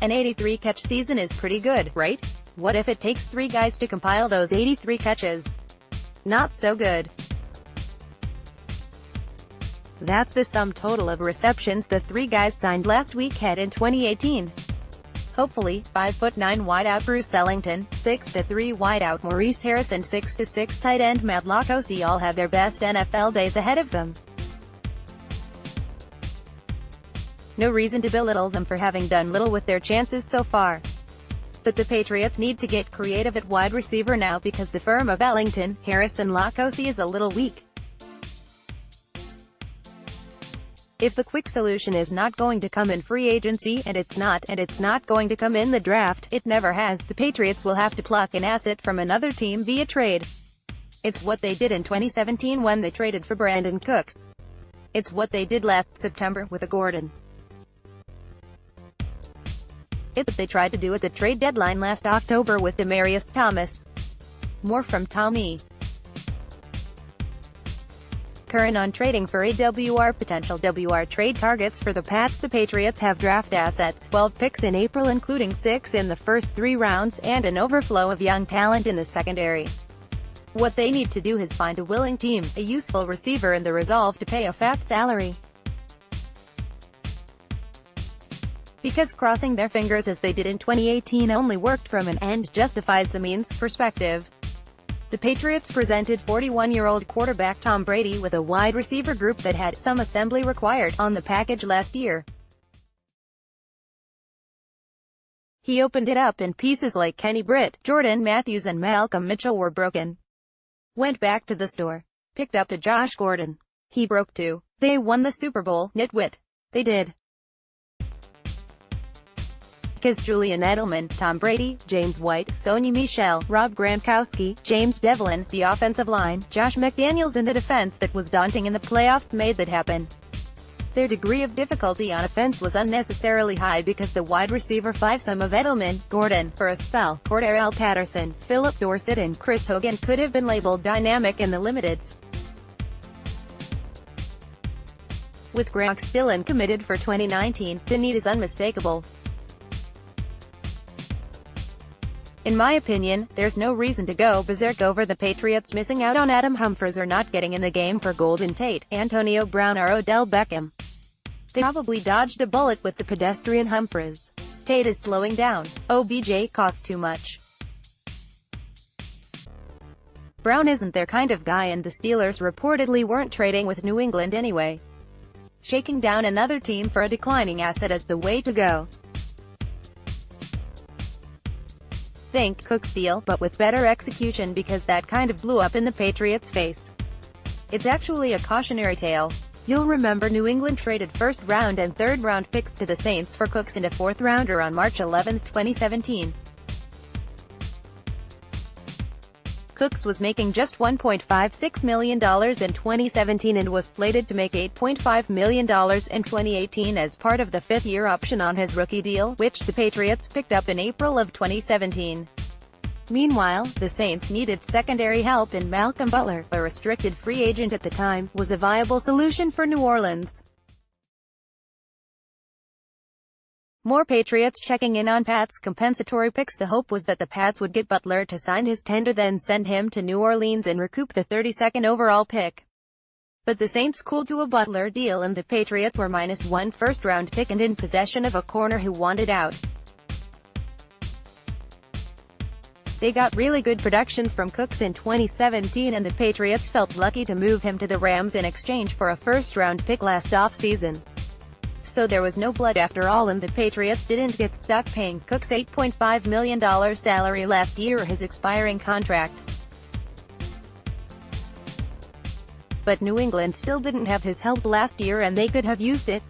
An 83-catch season is pretty good, right? What if it takes 3 guys to compile those 83 catches? Not so good. That's the sum total of receptions the 3 guys signed last week had in 2018. Hopefully, 5'9" wideout Bruce Ellington, 6'3" wideout Maurice Harris and 6'6" tight end Matt Lacosse all have their best NFL days ahead of them. No reason to belittle them for having done little with their chances so far. But the Patriots need to get creative at wide receiver now because the firm of Ellington, Harris and Lacosse is a little weak. If the quick solution is not going to come in free agency, and it's not going to come in the draft, it never has, the Patriots will have to pluck an asset from another team via trade. It's what they did in 2017 when they traded for Brandon Cooks. It's what they did last September with a Gordon. It's what they tried to do at the trade deadline last October with Demaryius Thomas. More from Tommy. Current on trading for AWR potential WR trade targets for the Pats. The Patriots have draft assets, 12 picks in April including 6 in the first 3 rounds, and an overflow of young talent in the secondary. What they need to do is find a willing team, a useful receiver and the resolve to pay a fat salary. Because crossing their fingers as they did in 2018 only worked from an "end justifies the means" perspective. The Patriots presented 41-year-old quarterback Tom Brady with a wide receiver group that had some assembly required on the package last year. He opened it up and pieces like Kenny Britt, Jordan Matthews and Malcolm Mitchell were broken. Went back to the store. Picked up a Josh Gordon. He broke too. They won the Super Bowl, nitwit. They did. Because Julian Edelman, Tom Brady, James White, Sony Michel, Rob Gronkowski, James Devlin, the offensive line, Josh McDaniels and the defense that was daunting in the playoffs made that happen. Their degree of difficulty on offense was unnecessarily high because the wide receiver fivesome of Edelman, Gordon, for a spell, Cordarrelle Patterson, Philip Dorsett and Chris Hogan could have been labeled dynamic in the limiteds. With Gronk still uncommitted for 2019, the need is unmistakable. In my opinion, there's no reason to go berserk over the Patriots missing out on Adam Humphries or not getting in the game for Golden Tate, Antonio Brown or Odell Beckham. They probably dodged a bullet with the pedestrian Humphries. Tate is slowing down. OBJ cost too much. Brown isn't their kind of guy and the Steelers reportedly weren't trading with New England anyway. Shaking down another team for a declining asset is the way to go. Think Cook's deal, but with better execution because that kind of blew up in the Patriots' face. It's actually a cautionary tale. You'll remember New England traded first-round and third-round picks to the Saints for Cooks and a fourth-rounder on March 11, 2017. Cooks was making just $1.56 million in 2017 and was slated to make $8.5 million in 2018 as part of the fifth-year option on his rookie deal, which the Patriots picked up in April of 2017. Meanwhile, the Saints needed secondary help and Malcolm Butler, a restricted free agent at the time, was a viable solution for New Orleans. More Patriots checking in on Pats' compensatory picks. The hope was that the Pats would get Butler to sign his tender then send him to New Orleans and recoup the 32nd overall pick. But the Saints cooled to a Butler deal and the Patriots were -1 first-round pick and in possession of a corner who wanted out. They got really good production from Cooks in 2017 and the Patriots felt lucky to move him to the Rams in exchange for a first-round pick last offseason. So there was no blood after all and the Patriots didn't get stuck paying Cooks $8.5 million salary last year or his expiring contract. But New England still didn't have his help last year and they could have used it.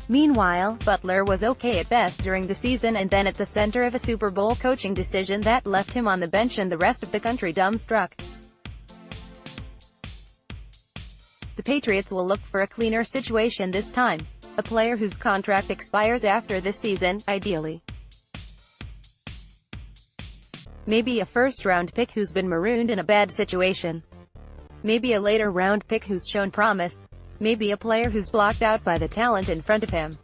Meanwhile, Butler was okay at best during the season and then at the center of a Super Bowl coaching decision that left him on the bench and the rest of the country dumbstruck. The Patriots will look for a cleaner situation this time. A player whose contract expires after this season, ideally. Maybe a first-round pick who's been marooned in a bad situation. Maybe a later-round pick who's shown promise. Maybe a player who's blocked out by the talent in front of him.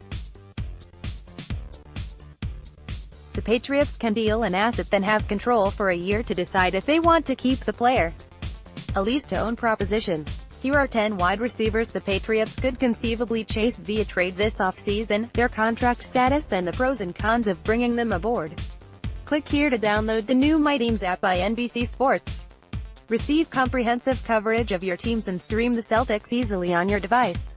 The Patriots can deal an asset then have control for a year to decide if they want to keep the player. A lease-to-own proposition. Here are 10 wide receivers the Patriots could conceivably chase via trade this offseason, their contract status and the pros and cons of bringing them aboard. Click here to download the new My Teams app by NBC Sports. Receive comprehensive coverage of your teams and stream the Celtics easily on your device.